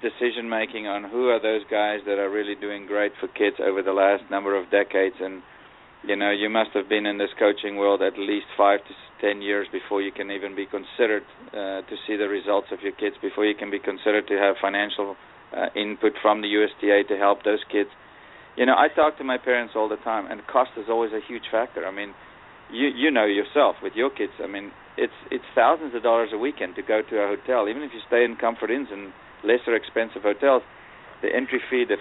decision-making on who are those guys that are really doing great for kids over the last number of decades. And, you know, you must have been in this coaching world at least 5 to 10 years before you can even be considered to see the results of your kids, before you can be considered to have financial input from the USTA to help those kids. You know, I talk to my parents all the time, and cost is always a huge factor. I mean, you know yourself with your kids. I mean, it's thousands of dollars a weekend to go to a hotel, even if you stay in Comfort Inns and lesser expensive hotels. The entry fee, the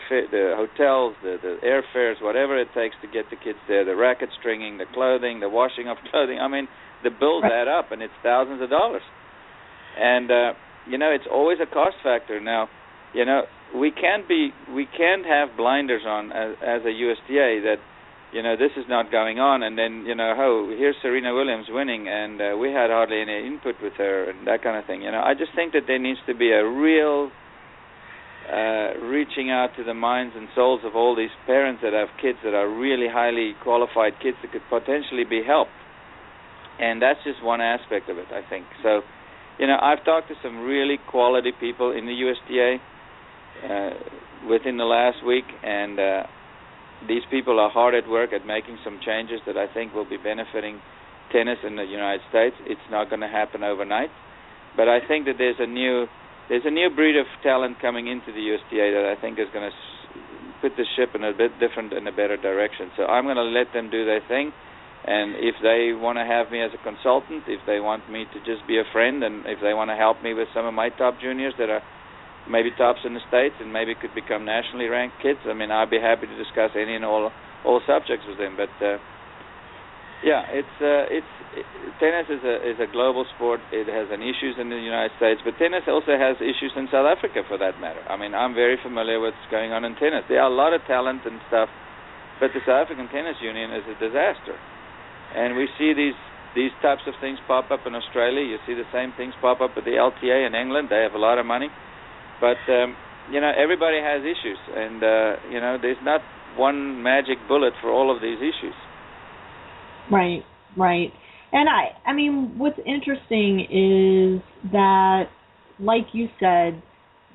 hotels, the airfares, whatever it takes to get the kids there, the racket stringing, the clothing, the washing of clothing. I mean, the bills add up, and it's thousands of dollars. And you know, it's always a cost factor. Now, you know, we can't have blinders on as a USTA that, you know, this is not going on, and then, you know, here's Serena Williams winning, and we had hardly any input with her, and that kind of thing. You know, I just think that there needs to be a real reaching out to the minds and souls of all these parents that have kids that are really highly qualified kids that could potentially be helped. And that's just one aspect of it, I think. So, you know, I've talked to some really quality people in the USTA within the last week, and these people are hard at work at making some changes that I think will be benefiting tennis in the United States. It's not going to happen overnight, but I think that there's a new breed of talent coming into the USTA that I think is going to put the ship in a bit different and a better direction. So I'm going to let them do their thing, and if they want to have me as a consultant, if they want me to just be a friend, and if they want to help me with some of my top juniors that are maybe tops in the States and maybe could become nationally ranked kids, I mean, I'd be happy to discuss any and all subjects with them. But yeah, tennis is a global sport. It has an issues in the United States, but tennis also has issues in South Africa, for that matter. I mean, I'm very familiar with what's going on in tennis. There are a lot of talent and stuff, but the South African Tennis Union is a disaster. And we see these types of things pop up in Australia. You see the same things pop up at the LTA in England. They have a lot of money. But, you know, everybody has issues, and, you know, there's not one magic bullet for all of these issues. Right. And I mean, what's interesting is that, like you said,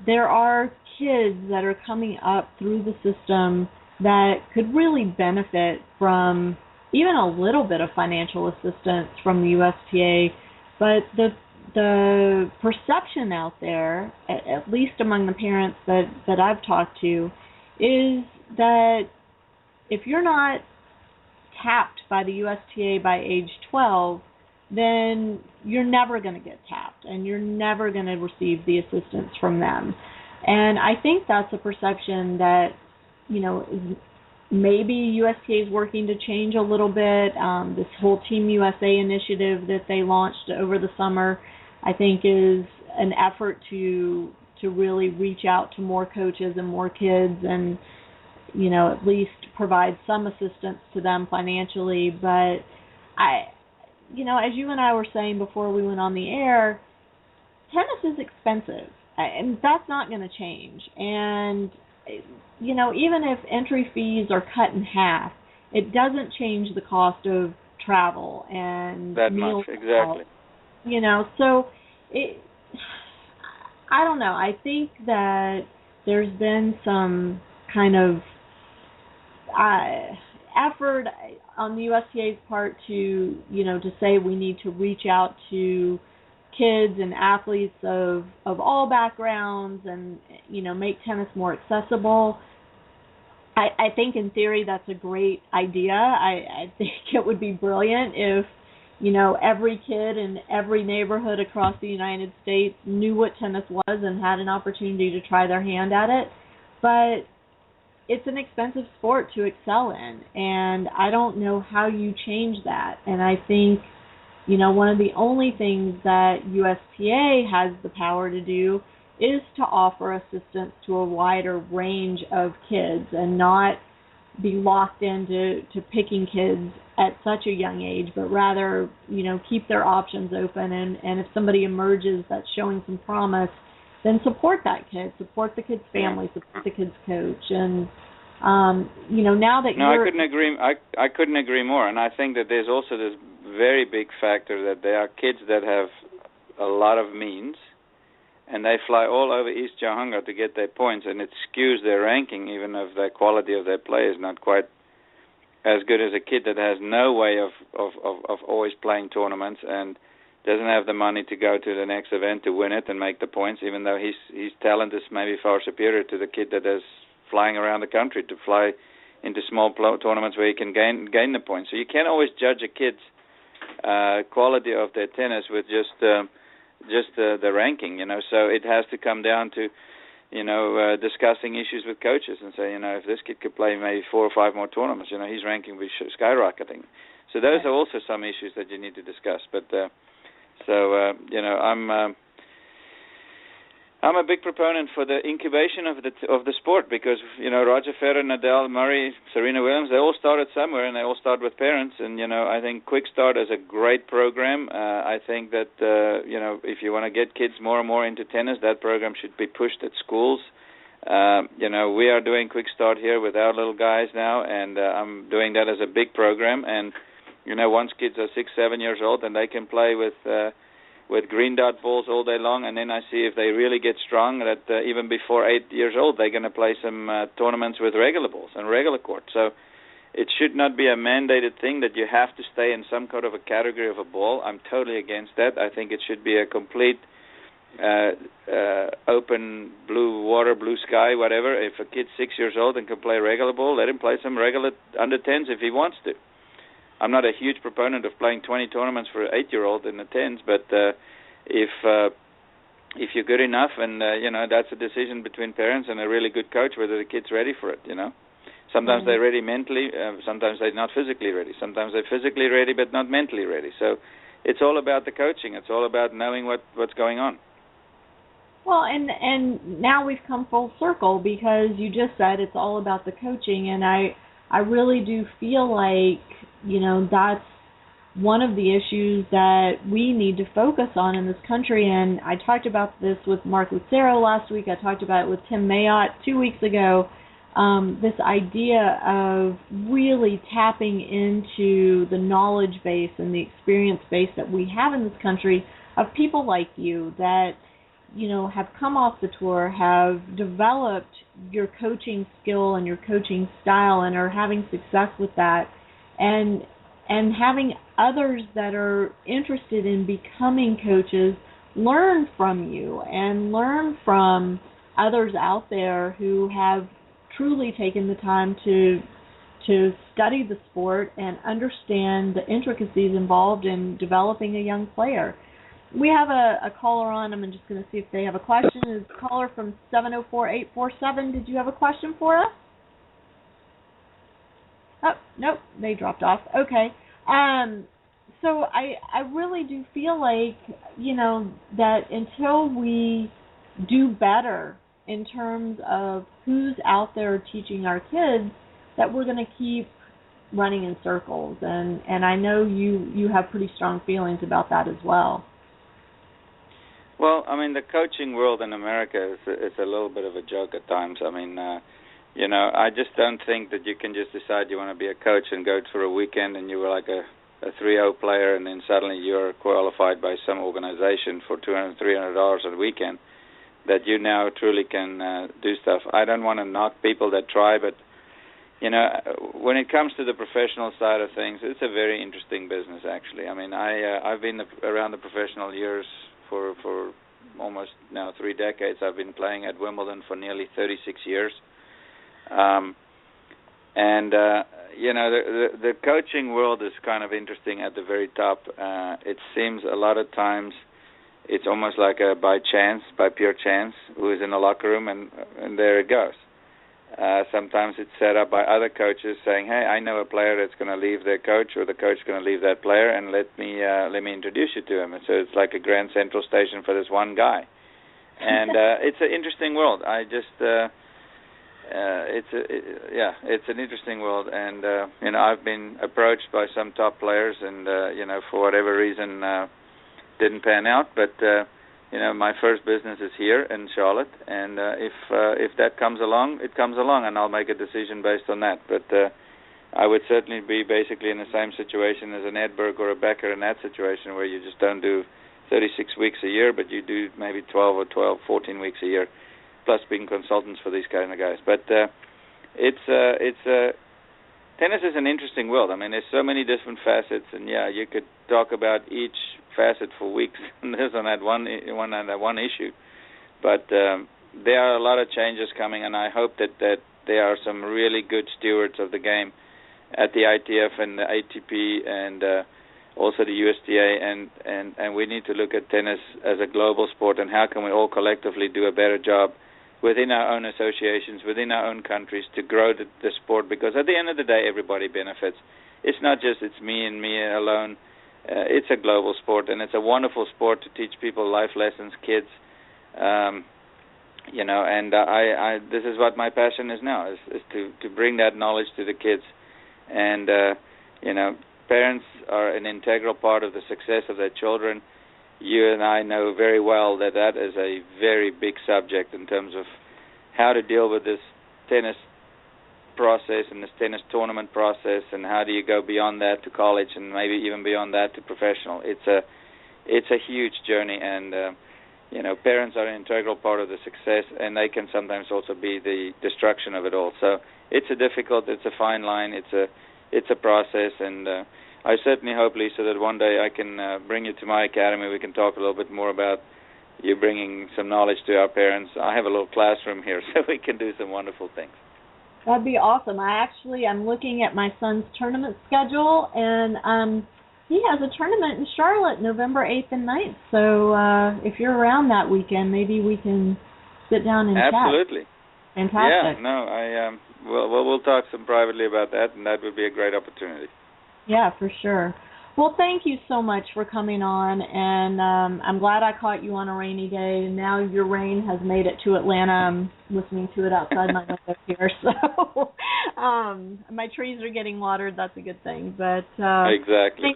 there are kids that are coming up through the system that could really benefit from even a little bit of financial assistance from the USTA, but the perception out there, at least among the parents that I've talked to, is that if you're not tapped by the USTA by age 12, then you're never going to get tapped, and you're never going to receive the assistance from them. And I think that's a perception that, you know, maybe USTA is working to change a little bit. This whole Team USA initiative that they launched over the summer, I think, is an effort to really reach out to more coaches and more kids, and, you know, at least provide some assistance to them financially. But as you and I were saying before we went on the air, tennis is expensive, and that's not going to change. And even if entry fees are cut in half, it doesn't change the cost of travel and that meals. much, exactly. So I don't know. I think that there's been some kind of effort on the USTA's part to say we need to reach out to kids and athletes of all backgrounds and make tennis more accessible. I think in theory that's a great idea. I think it would be brilliant if every kid in every neighborhood across the United States knew what tennis was and had an opportunity to try their hand at it. But it's an expensive sport to excel in, and I don't know how you change that. And I think one of the only things that USTA has the power to do is to offer assistance to a wider range of kids and not be locked into picking kids at such a young age, but rather, keep their options open. And if somebody emerges that's showing some promise, then support that kid, support the kid's family, support the kid's coach. And, now that I couldn't agree. I couldn't agree more. And I think that there's also this very big factor that there are kids that have a lot of means, and they fly all over East Johunga to get their points, and it skews their ranking, even if the quality of their play is not quite as good as a kid that has no way of always playing tournaments and doesn't have the money to go to the next event to win it and make the points, even though his talent is maybe far superior to the kid that is flying around the country to fly into small tournaments where he can gain the points. So you can't always judge a kid's quality of their tennis with just the ranking, So it has to come down to, discussing issues with coaches and say, if this kid could play maybe 4 or 5 more tournaments, his ranking will be skyrocketing. So those are also some issues that you need to discuss. But I'm a big proponent for the incubation of the sport because, Roger Federer, Nadal, Murray, Serena Williams, they all started somewhere and they all start with parents. And, I think Quick Start is a great program. I think that, if you want to get kids more and more into tennis, that program should be pushed at schools. We are doing Quick Start here with our little guys now, and I'm doing that as a big program. And, once kids are 6, 7 years old and they can play with green dot balls all day long, and then I see if they really get strong that even before 8 years old they're going to play some tournaments with regular balls and regular court. So it should not be a mandated thing that you have to stay in some kind of a category of a ball. I'm totally against that. I think it should be a complete open blue water, blue sky, whatever. If a kid's 6 years old and can play regular ball, let him play some regular under 10s if he wants to. I'm not a huge proponent of playing 20 tournaments for an 8-year-old in the 10s, but if you're good enough, and that's a decision between parents and a really good coach whether the kid's ready for it. Sometimes they're ready mentally, sometimes they're not physically ready. Sometimes they're physically ready but not mentally ready. So it's all about the coaching. It's all about knowing what's going on. Well, and now we've come full circle because you just said it's all about the coaching, and I really do feel like that's one of the issues that we need to focus on in this country. And I talked about this with Mark Lucero last week. I talked about it with Tim Mayotte 2 weeks ago. This idea of really tapping into the knowledge base and the experience base that we have in this country of people like you that have come off the tour, have developed your coaching skill and your coaching style and are having success with that, and having others that are interested in becoming coaches learn from you and learn from others out there who have truly taken the time to study the sport and understand the intricacies involved in developing a young player. We have a caller on. I'm just going to see if they have a question. Is a caller from 704-847. Did you have a question for us? Oh, nope, they dropped off. Okay. So I really do feel like, that until we do better in terms of who's out there teaching our kids, that we're going to keep running in circles, and I know you have pretty strong feelings about that as well. Well, I mean, the coaching world in America is a little bit of a joke at times. I mean, I just don't think that you can just decide you want to be a coach and go for a weekend and you were like a 3-0 player and then suddenly you're qualified by some organization for $200, $300 a weekend, that you now truly can do stuff. I don't want to knock people that try, but when it comes to the professional side of things, it's a very interesting business, actually. I mean, I've been around the professional years for almost now 3 decades. I've been playing at Wimbledon for nearly 36 years. The coaching world is kind of interesting at the very top. It seems a lot of times it's almost like by pure chance, who is in the locker room, and there it goes. Sometimes it's set up by other coaches saying, "Hey, I know a player that's going to leave their coach, or the coach is going to leave that player, and let me introduce you to him." And so it's like a Grand Central Station for this one guy, and it's an interesting world. It's an interesting world, and I've been approached by some top players, and for whatever reason didn't pan out, but. My first business is here in Charlotte, and if that comes along, it comes along, and I'll make a decision based on that. But I would certainly be basically in the same situation as an Edberg or a Becker in that situation, where you just don't do 36 weeks a year, but you do maybe 14 weeks a year, plus being consultants for these kind of guys. But tennis is an interesting world. I mean, there's so many different facets, and you could talk about each facet for weeks on that one issue. But there are a lot of changes coming, and I hope that there are some really good stewards of the game at the ITF and the ATP and also the USTA, and we need to look at tennis as a global sport, and how can we all collectively do a better job within our own associations, within our own countries, to grow the sport, because at the end of the day, everybody benefits. It's not just it's me and me alone. It's a global sport, and it's a wonderful sport to teach people life lessons, kids. And this is what my passion is now, is to bring that knowledge to the kids. And parents are an integral part of the success of their children. You and I know very well that is a very big subject in terms of how to deal with this tennis process and this tennis tournament process, and how do you go beyond that to college, and maybe even beyond that to professional. It's a huge journey, and parents are an integral part of the success, and they can sometimes also be the destruction of it all. So it's a fine line. It's a process, and I certainly hope, Lisa, that one day I can bring you to my academy. We can talk a little bit more about you bringing some knowledge to our parents. I have a little classroom here, so we can do some wonderful things. That'd be awesome. I'm looking at my son's tournament schedule, and he has a tournament in Charlotte, November 8th and 9th. So if you're around that weekend, maybe we can sit down and chat. Absolutely. Fantastic. Yeah, no, we'll talk some privately about that, and that would be a great opportunity. Yeah, for sure. Well, thank you so much for coming on, and I'm glad I caught you on a rainy day. Now your rain has made it to Atlanta. I'm listening to it outside my window here, so my trees are getting watered. That's a good thing. But exactly.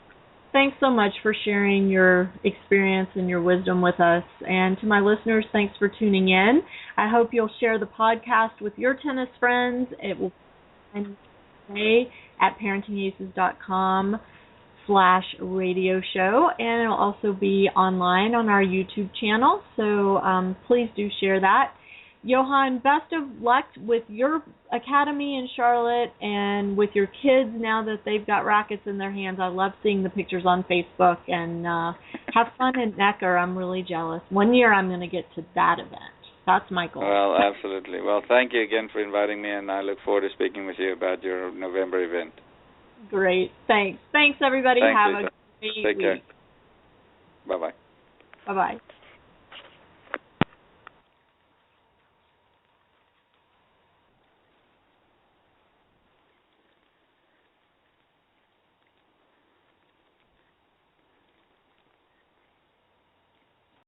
Thanks so much for sharing your experience and your wisdom with us. And to my listeners, thanks for tuning in. I hope you'll share the podcast with your tennis friends. It will be today at parentingaces.com/radio show, and it'll also be online on our YouTube channel, so please do share that. Johan, best of luck with your academy in Charlotte and with your kids now that they've got rackets in their hands. I love seeing the pictures on Facebook, and have fun in Necker. I'm really jealous. One year I'm going to get to that event. That's my goal. Well, absolutely. Well, thank you again for inviting me, and I look forward to speaking with you about your November event. Great. Thanks. Thanks, everybody. Thanks, have Lisa. a great Take week. care. Bye-bye. Bye-bye.